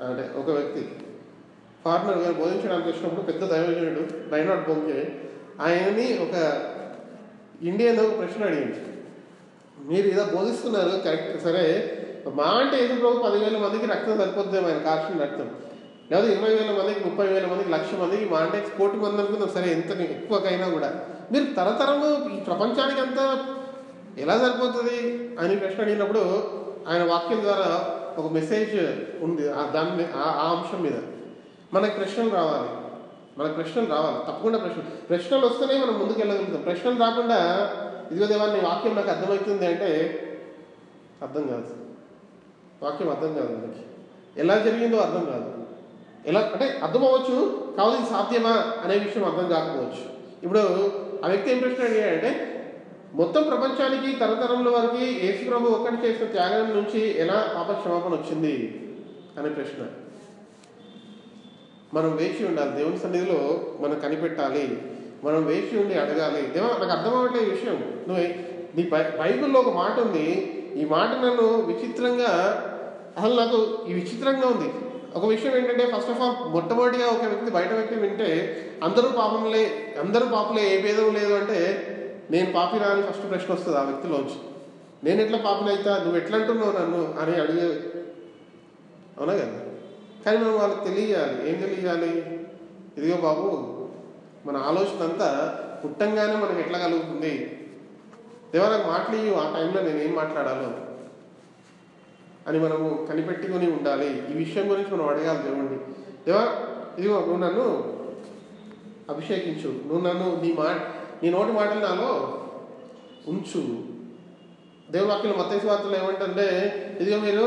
అంటే ఒక వ్యక్తి ఫారినర్ బోధించడానికి వచ్చినప్పుడు పెద్ద దైవజనుడు రైనాడ్ బొంగే ఆయనని ఒక ఇండియన్ ఒక ప్రశ్న అడిగింది, మీరు ఇలా బోధిస్తున్నారు కరెక్ట్, సరే మా అంటే యేసుప్రభు 10,000 మందికి రక్తం సరిపోద్దేమో ఆయన కార్చిన రక్తం, లేదా 20,000 మందికి 30,000 మందికి 1,00,000 మందికి మా అంటే 1,00,00,000 మంది అనుకుందాం, సరే ఎంత ఎక్కువకైనా కూడా మీరు తరతరము ఈ ప్రపంచానికి అంతా ఎలా సరిపోతుంది అని ప్రశ్న అడిగినప్పుడు ఆయన వాక్యం ద్వారా ఒక మెసేజ్ ఉంది దాని ఆ అంశం మీద. మనకు ప్రశ్నలు రావాలి తప్పకుండా ప్రశ్నలు వస్తేనే మనం ముందుకు వెళ్ళగలుగుతాం. ప్రశ్నలు రాకుండా ఇదిగో దేవా నీ వాక్యం నాకు అర్థమవుతుంది అంటే అర్థం కాదు, వాక్యం అర్థం కాదు, మనకి ఎలా జరిగిందో అర్థం కాదు, ఎలా అంటే అర్థం అవ్వచ్చు కావాలి ఇది సాధ్యమా అనే విషయం అర్థం కాకపోవచ్చు. ఇప్పుడు ఆ వ్యక్తి ఏం ప్రశ్న అడిగాడంటే, మొత్తం ప్రపంచానికి తరతరంలో వరకు యేసుప్రభు ఒక్కటి చేసిన త్యాగం నుంచి ఎలా పాప క్షమాపణ వచ్చింది అనే ప్రశ్న. మనం వేచి ఉండాలి, దేవుని సన్నిధిలో మనం కనిపెట్టాలి, మనం వేచి ఉండి అడగాలి. దేవా నాకు అర్థం అవ్వట్లేదు ఈ విషయం, నీ బైబిల్లో ఒక మాట ఉంది, ఈ మాట నన్ను విచిత్రంగా అసలు నాకు ఈ విచిత్రంగా ఉంది, ఒక విషయం ఏంటంటే, ఫస్ట్ ఆఫ్ ఆల్ మొట్టమొదటిగా ఒక వ్యక్తి బయట వ్యక్తి వింటే అందరూ పాపులే, ఏ భేదం లేదు అంటే నేను పాపిరా అని ఫస్ట్ ప్రశ్న వస్తుంది ఆ వ్యక్తిలోంచి. నేను ఎట్లా పాపిని అవుతా, నువ్వు ఎట్లా అంటున్నావు నన్ను అని అడిగే, అవునా కదా? కానీ మనం వాళ్ళకి తెలియాలి. ఏం తెలియాలి? ఇదిగో బాబు, మన ఆలోచన అంతా పుట్టంగానే మనకు ఎట్లా కలుగుతుంది, దేవా నాకు మాట్లాడి ఆ టైంలో నేను ఏం మాట్లాడాలో అని మనము కనిపెట్టుకుని ఉండాలి. ఈ విషయం గురించి మనం అడగాలి దేవుణ్ణి. దేవా ఇదిగో నువ్వు నన్ను అభిషేకించు, నువ్వు నన్ను నీ నోటి మాటలు నాలో ఉంచు. దేవుని వాక్యంలో మత్తయి సువార్తలో ఏమంటే, ఇదిగో మీరు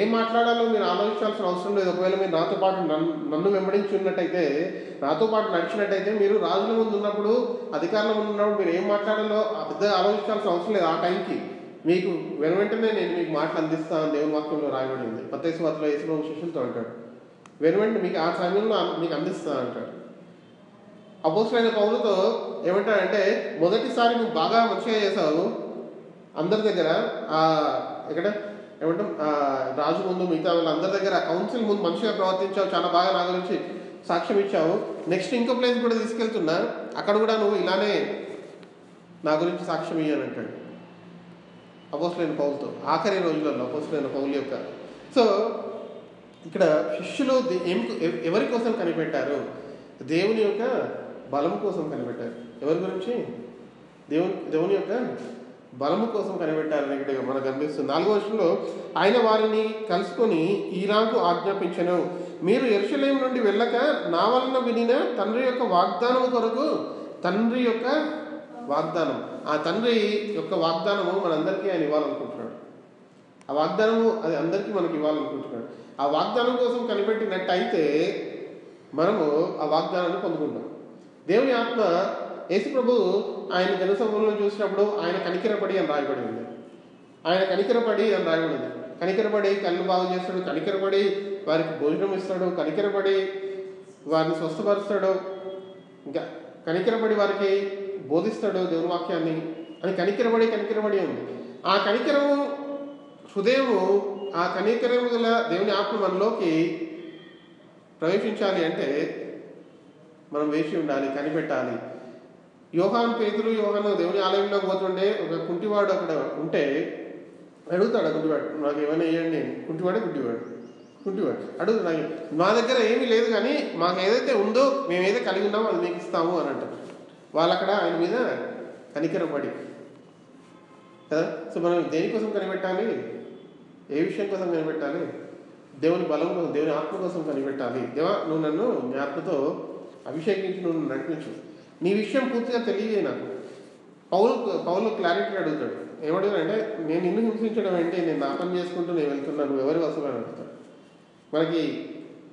ఏం మాట్లాడాలో మీరు ఆలోచించాల్సిన అవసరం లేదు. ఒకవేళ మీరు నాతో పాటు నన్ను వెంబడించి ఉన్నట్టయితే, నాతో పాటు నడిచినట్టయితే, మీరు రాజుల ముందు ఉన్నప్పుడు, అధికారుల ముందు ఉన్నప్పుడు మీరు ఏం మాట్లాడాలో పెద్ద ఆలోచించాల్సిన అవసరం లేదు. ఆ టైంకి మీకు వెంటనే నేను మీకు మాటలు అందిస్తాను దేవుని వాక్యంలో రాయబడింది. మత్తయి సువార్తలో యేసుప్రభు శిష్యులతో అంటాడు, వెంటనే మీకు ఆ సమయంలో మీకు అందిస్తా అంటాడు. అపోస్తలుడైన పౌలుతో ఏమంటాడంటే, మొదటిసారి నువ్వు బాగా మంచిగా చేసావు అందరి దగ్గర, ఎక్కడ ఏమంటాం రాజు ముందు, మిగతా వాళ్ళందరి దగ్గర, కౌన్సిల్ ముందు మంచిగా ప్రవర్తించావు, చాలా బాగా నా గురించి సాక్ష్యం ఇచ్చావు. నెక్స్ట్ ఇంకో ప్లేస్ కూడా తీసుకెళ్తున్నా, అక్కడ కూడా నువ్వు ఇలానే నా గురించి సాక్ష్యం ఇయ్యని అంటాడు అపోస్తలుడైన పౌలుతో. ఆఖరి రోజులలో అపోస్తలుడైన పౌలు యొక్క. సో ఇక్కడ శిష్యులు ఎవరి కోసం కనిపెట్టారు? దేవుని యొక్క బలం కోసం కనిపెట్టారు. ఎవరి గురించి? దేవుని యొక్క బలము కోసం కనిపెట్టారని ఇక్కడ మనకు అనిపిస్తుంది. 4వ వచనంలో, ఆయన వారిని కలుసుకొని ఈలాగు ఆజ్ఞాపించెను, మీరు యెరూషలేము నుండి వెళ్ళక నా వలన వినిన తండ్రి యొక్క వాగ్దానము కొరకు, తండ్రి యొక్క వాగ్దానం, ఆ తండ్రి యొక్క వాగ్దానము మనందరికీ ఆయన ఇవ్వాలనుకుంటున్నాడు. ఆ వాగ్దానము అది అందరికీ మనకి ఇవ్వాలనుకుంటున్నాడు. ఆ వాగ్దానం కోసం కనిపెట్టినట్టయితే మనము ఆ వాగ్దానాన్ని పొందుకుంటాం. దేవుని ఆత్మ యేసు ప్రభు ఆయన జనసమూహంలో చూసినప్పుడు ఆయన కనికరపడి అని రాయబడి ఉంది. ఆయన కనికరపడి అని రాయబడి ఉంది. కనికరపడి కళ్ళు బాగు చేస్తాడు, కనికరపడి వారికి భోజనం ఇస్తాడు, కనికరపడి వారిని స్వస్థపరుస్తాడు, ఇంకా కనికరపడి వారికి బోధిస్తాడు దేవుని వాక్యాన్ని అని కనికరపడి ఉంది. ఆ కనికరము హృదయము, ఆ కనికరము గల దేవుని ఆత్మ మనలోకి ప్రవేశించాలి అంటే మనం వేసి ఉండాలి, కనిపెట్టాలి. యోహాను దేవుని ఆలయంలో పోతుండే ఒక కుంటివాడు అక్కడ ఉంటే అడుగుతాడు, కుంటివాడు నాకు ఏమైనా వేయండి. కుంటివాడు అడుగుతాడు, నాకు మా దగ్గర ఏమీ లేదు కానీ మాకు ఏదైతే ఉందో మేము ఏదైతే కలిగి ఉన్నామో అది మీకు ఇస్తాము అని అంటారు. వాళ్ళు అక్కడ ఆయన మీద కనికరపడి కదా. సో మనం దేనికోసం కనిపెట్టాలి? ఏ విషయం కోసం కనిపెట్టాలి? దేవుని బలం కోసం, దేవుని ఆత్మ కోసం కనిపెట్టాలి. దేవా నువ్వు నన్ను నీ ఆత్మతో అభిషేకించి నువ్వు నడిపించు, నీ విషయం పూర్తిగా తెలియజే నాకు. పౌలు క్లారిటీ అడుగుతాడు. ఏమడుగుతాడంటే, నేను నిన్ను హింసించడం ఏంటి, నేను నా పని చేసుకుంటూ నేను వెళ్తున్నాను, నువ్వు ఎవరి వస్తువు అని అడుగుతాడు. మనకి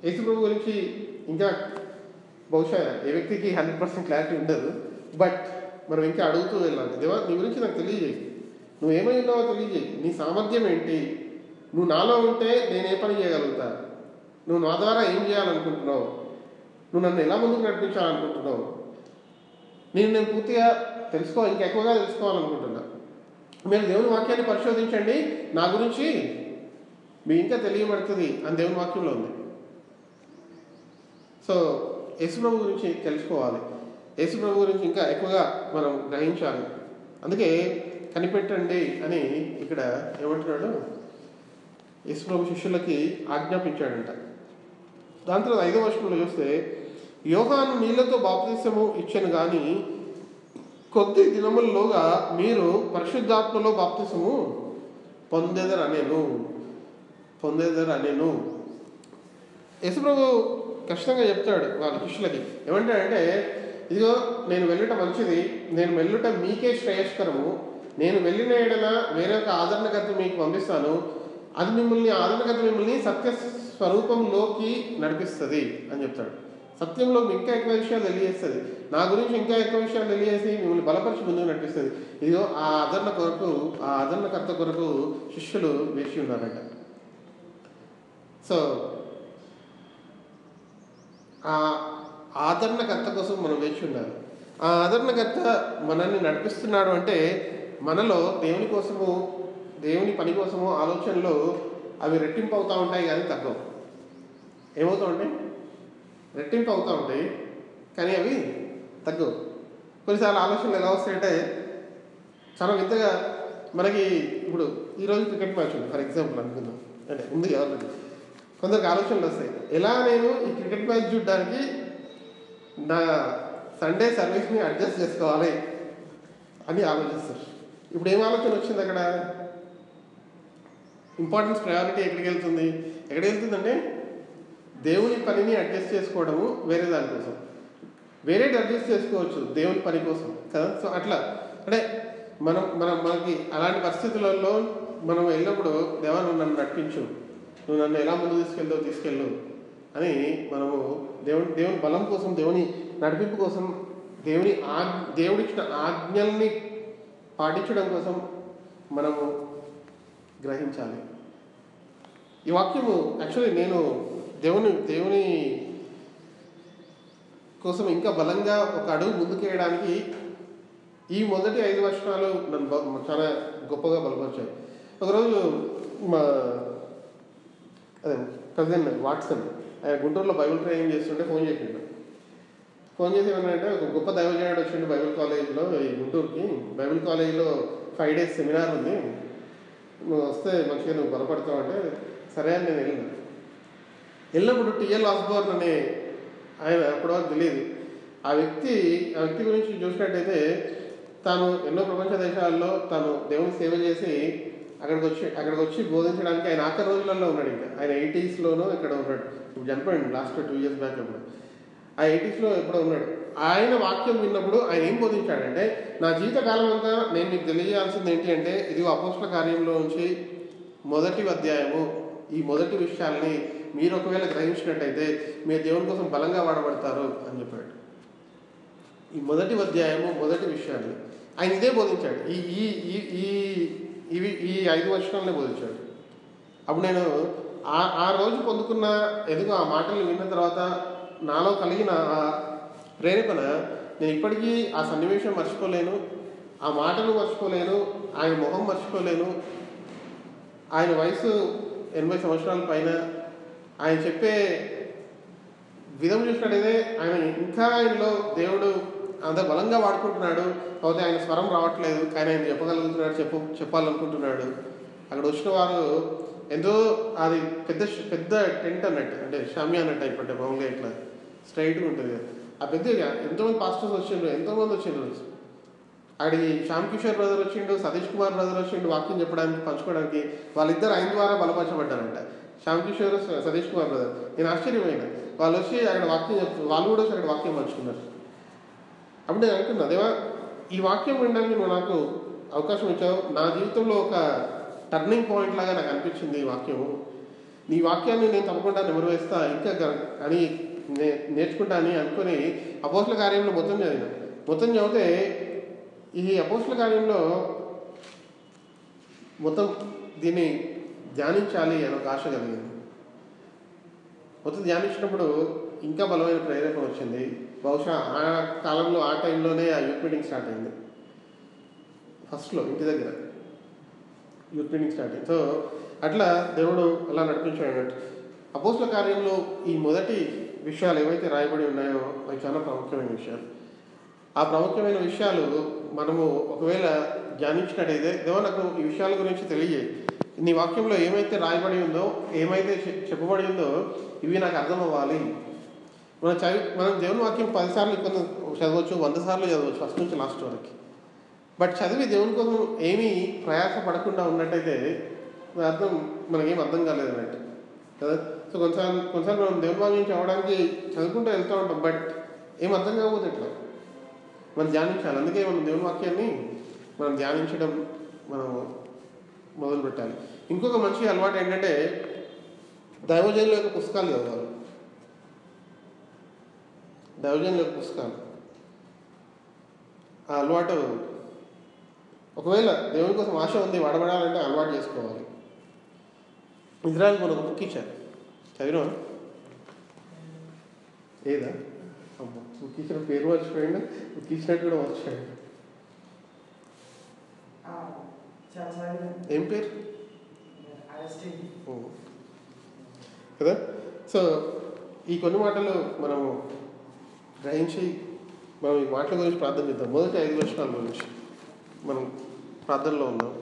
యేసు ప్రభు గురించి ఇంకా బహుశా ఏ వ్యక్తికి 100% క్లారిటీ ఉండదు. బట్ మనం ఇంకా అడుగుతూ వెళ్ళాలి. దేవా నీ గురించి నాకు తెలియజేయి, నువ్వు ఏమై ఉన్నావో తెలియజేయి, నీ సామర్థ్యం ఏంటి, నువ్వు నాలో ఉంటే నేను ఏ పని చేయగలుగుతా, నువ్వు నా ద్వారా ఏం చేయాలనుకుంటున్నావు, నువ్వు నన్ను ఎలా ముందుకు నడిపించాలనుకుంటున్నావు, నేను పూర్తిగా ఇంకా ఎక్కువగా తెలుసుకోవాలనుకుంటున్నా. మీరు దేవుని వాక్యాన్ని పరిశోధించండి, నా గురించి మీకు ఇంకా తెలియబడుతుంది అని దేవుని వాక్యంలో ఉంది. సో యేసు ప్రభు గురించి తెలుసుకోవాలి, యేసు ప్రభు గురించి ఇంకా ఎక్కువగా మనం గ్రహించాలి. అందుకే కనిపెట్టండి అని ఇక్కడ ఏమంటున్నాడు, యేసు ప్రభు శిష్యులకి ఆజ్ఞాపించాడంట. దాని తర్వాత 5వ వచనంలో చూస్తే, యోహాను నీళ్లతో బాప్తిసము ఇచ్చెను గాని కొద్ది దినములలోగా మీరు పరిశుద్ధాత్మలో బాప్తిసము పొందెదరనెను. యేసు ప్రభు ఖచ్చితంగా చెప్తాడు వాళ్ళ శిష్యులకి. ఏమంటాడంటే, ఇదిగో నేను వెళ్ళుట మంచిది, నేను వెళ్ళుట మీకే శ్రేయస్కరము, నేను వెళ్ళిన ఎడల వేరే ఒక ఆదరణకర్త మీకు పంపిస్తాను, అది మిమ్మల్ని సత్య స్వరూపంలోకి నడిపిస్తుంది అని చెప్తాడు. సత్యంలో ఇంకా ఎక్కువ విషయాలు తెలియజేస్తుంది, నా గురించి ఇంకా ఎక్కువ విషయాలు తెలియజేసి మిమ్మల్ని బలపరిచి ముందుకు నడిపిస్తుంది. ఇదిగో ఆ ఆదరణకర్త కొరకు శిష్యులు వేసి ఉన్నారట. సో ఆ ఆదరణకర్త కోసం మనం వేచి ఉండాలి. ఆ ఆదరణకర్త మనల్ని నడిపిస్తున్నాడు అంటే మనలో దేవుని పని కోసము ఆలోచనలు అవి రెట్టింపు అవుతూ ఉంటాయి కానీ తగ్గవు. ఏమవుతూ ఉంటాయి? రెట్టింపు అవుతూ ఉంటాయి, కానీ అవి తగ్గవు. కొన్నిసార్లు ఆలోచనలు ఎలా వస్తాయంటే చాలా వింతగా మనకి ఇప్పుడు ఈరోజు క్రికెట్ మ్యాచ్ ఉంది ఫర్ ఎగ్జాంపుల్ అనుకుందాం, అంటే ఉంది ఆల్రెడీ. కొందరికి ఆలోచనలు వస్తాయి, ఎలా నేను ఈ క్రికెట్ మ్యాచ్ చూడడానికి నా సండే సర్వీస్ని అడ్జస్ట్ చేసుకోవాలి అని ఆలోచిస్తారు. ఇప్పుడు ఏం ఆలోచన వచ్చింది అక్కడ? ఇంపార్టెన్స్ ప్రయారిటీ ఎక్కడికి వెళ్తుంది? వెళ్తుందంటే దేవుని పనిని అడ్జస్ట్ చేసుకోవడము వేరే దానికోసం. వేరేది అడ్జస్ట్ చేసుకోవచ్చు దేవుని పని కోసం కదా. సో అట్లా అంటే మనకి అలాంటి పరిస్థితులలో మనం వెళ్ళినప్పుడు దేవా నువ్వు నన్ను నడిపించు, నువ్వు నన్ను ఎలా ముందు తీసుకెళ్ళు అని మనము దేవుని బలం కోసం, దేవుని నడిపింపు కోసం, దేవుడిచ్చిన ఆజ్ఞల్ని పాటించడం కోసం మనము గ్రహించాలి. ఈ వాక్యము యాక్చువల్లీ నేను దేవుని కోసం ఇంకా బలంగా ఒక అడుగు ముందుకేయడానికి ఈ మొదటి 5 వచనాలు నన్ను చాలా గొప్పగా బలపరిచాయి. ఒకరోజు మా కజిన్ వాట్సన్ ఆయన గుంటూరులో బైబిల్ ట్రైనింగ్ చేస్తుంటే ఫోన్ చేసి ఏమన్నాడంటే, ఒక గొప్ప దైవజనుడు వచ్చిండు బైబిల్ కాలేజీలో, ఈ గుంటూరుకి బైబిల్ కాలేజీలో 5 days సెమినార్ ఉంది, నువ్వు వస్తే మంచిగా నువ్వు బలపడతావు అంటే సరే అని నేను వెళ్ళినప్పుడు టిఎల్ ఆస్బోర్న్ అనే ఆయన అప్పటివరకు తెలియదు. ఆ వ్యక్తి గురించి చూసినట్టయితే తాను ఎన్నో ప్రపంచ దేశాల్లో తాను దేవుని సేవ చేసి అక్కడికి వచ్చి బోధించడానికి ఆయన ఆఖరి రోజులలో ఉన్నాడు. ఇంకా ఆయన 80s ఇక్కడ ఉన్నాడు. ఇప్పుడు చనిపోయాడు లాస్ట్ 2 years బ్యాక్. అప్పుడు ఆ 80s ఎప్పుడో ఉన్నాడు. ఆయన వాక్యం విన్నప్పుడు ఆయన ఏం బోధించాడంటే, నా జీవితకాలం అంతా నేను మీకు తెలియజేయాల్సింది ఏంటి అంటే, ఇది అపోస్తల కార్యంలో నుంచి మొదటి అధ్యాయము, ఈ మొదటి విషయాల్ని మీరు ఒకవేళ గ్రహించినట్టయితే మీరు దేవుని కోసం బలంగా వాడబడతారు అని చెప్పాడు. ఈ మొదటి అధ్యాయము, మొదటి విషయాన్ని ఆయన ఇదే బోధించాడు. ఈ 5 వచనాలనే బోధించాడు. అప్పుడు నేను ఆ రోజు పొందుకున్న ఎదుగు ఆ మాటలు విన్న తర్వాత నాలో కలిగిన ఆ ప్రేరేపణ, నేను ఇప్పటికీ ఆ సన్నివేశం మర్చిపోలేను, ఆ మాటలు మర్చిపోలేను, ఆయన మొహం మర్చిపోలేను. ఆయన వయసు 80 సంవత్సరాల పైన. ఆయన చెప్పే విధం చూసినట్టయితే ఆయనలో దేవుడు అంత బలంగా వాడుకుంటున్నాడు. కాకపోతే ఆయన స్వరం రావట్లేదు, కానీ ఆయన చెప్పగలుగుతున్నాడు, చెప్పాలనుకుంటున్నాడు. అక్కడ వచ్చిన వారు ఎంతో అది పెద్ద టెంట్ అన్నట్టు, అంటే షామియా అన్నట్టు అయిపోతే మామూలుగా ఇట్లా స్ట్రైట్గా ఉంటుంది కదా. ఆ పెద్దగా ఎంతోమంది పాస్టర్స్ వచ్చిండ్రు, ఎంతోమంది వచ్చిండ్రు. అక్కడికి శ్యామ్ కిషోర్ బ్రదర్ వచ్చిండు, సతీష్ కుమార్ బ్రదర్ వచ్చిండు వాక్యం చెప్పడానికి, పంచుకోవడానికి. వాళ్ళిద్దరు ఆయన ద్వారా బలపరచబడ్డారంట, శ్యామ్ కిషోర్, సతీష్ కుమార్ బ్రదర్. నేను ఆశ్చర్యమైన వాళ్ళు వచ్చి అక్కడ వాక్యం వాళ్ళు కూడా వచ్చి అక్కడ వాక్యం పంచుకున్నారు. అప్పుడు నేను అనుకున్నా, దేవా ఈ వాక్యం వినడానికి నువ్వు నాకు అవకాశం ఇచ్చావు. నా జీవితంలో ఒక టర్నింగ్ పాయింట్ లాగా నాకు అనిపించింది ఈ వాక్యము. నీ వాక్యాన్ని నేను తప్పకుండా నెమరువేస్తా, ఇంకా అని నేర్చుకుంటా అని అనుకుని అపోస్తల కార్యంలో మొత్తం చదివితే ఈ అపోస్తల కార్యంలో మొత్తం దీన్ని ధ్యానించాలి అని ఒక ఆశ కలిగింది. మొత్తం ధ్యానించినప్పుడు ఇంకా బలమైన ప్రేరేపణ వచ్చింది. బహుశా ఆ కాలంలో ఆ టైంలోనే ఆ యూత్ మీటింగ్ స్టార్ట్ అయింది. ఫస్ట్లో ఇంటి దగ్గర యూత్ మీటింగ్ స్టార్ట్ అయింది. సో అట్లా దేవుడు అలా నడిపించాడు అన్నట్టు. అపోస్తల కార్యంలో ఈ మొదటి విషయాలు ఏవైతే రాయబడి ఉన్నాయో అవి చాలా ప్రాముఖ్యమైన విషయాలు. ఆ ప్రాముఖ్యమైన విషయాలు మనము ఒకవేళ ధ్యానించినట్టయితే, దేవా నాకు ఈ విషయాల గురించి తెలియజేయి, నీ వాక్యంలో ఏమైతే రాయబడి ఉందో, ఏమైతే చెప్పబడి ఉందో ఇవి నాకు అర్థం అవ్వాలి. మనం దేవుని వాక్యం 10 సార్లు కొన్ని చదవచ్చు, 100 సార్లు చదవచ్చు ఫస్ట్ నుంచి లాస్ట్ వరకు. బట్ చదివి దేవుని కోసం ఏమీ ప్రయాస పడకుండా ఉన్నట్టయితే అర్థం మనకేం అర్థం కాలేదు అన్నట్టు కదా. సో కొన్నిసార్లు మనం దేవుని వాక్యం చదవడానికి చదువుకుంటూ వెళ్తూ ఉంటాం, బట్ ఏం అర్థం కాకపోతే ఎట్లా? మనం ధ్యానించాలి. అందుకే మనం దేవుని వాక్యాన్ని మనం ధ్యానించడం మనం మొదలు పెట్టాలి. ఇంకొక మంచి అలవాటు ఏంటంటే దైవజనుల యొక్క పుస్తకాలు చదవాలి. దైవజనుల యొక్క పుస్తకాలు ఆ అలవాటు ఒకవేళ దేవుని కోసం ఆశ ఉంది, వాడబడాలంటే అలవాటు చేసుకోవాలి. ఇజ్రాయెల్ మనకు బుక్ ఇచ్చారు, చదివినా? ఏదా అమ్మ బుక్ ఇచ్చిన పేరు మర్చిపోయిండు, బుక్ ఇచ్చినట్టు కూడా మర్చిపోయిండు. ఏం పేరు కదా. సో ఈ కొన్ని మాటలు మనము గ్రహించి మనం ఈ మాటల గురించి ప్రార్థన చేద్దాం. మొదటి 5 వర్షాల గురించి మనం ప్రార్థనలో ఉన్నాం.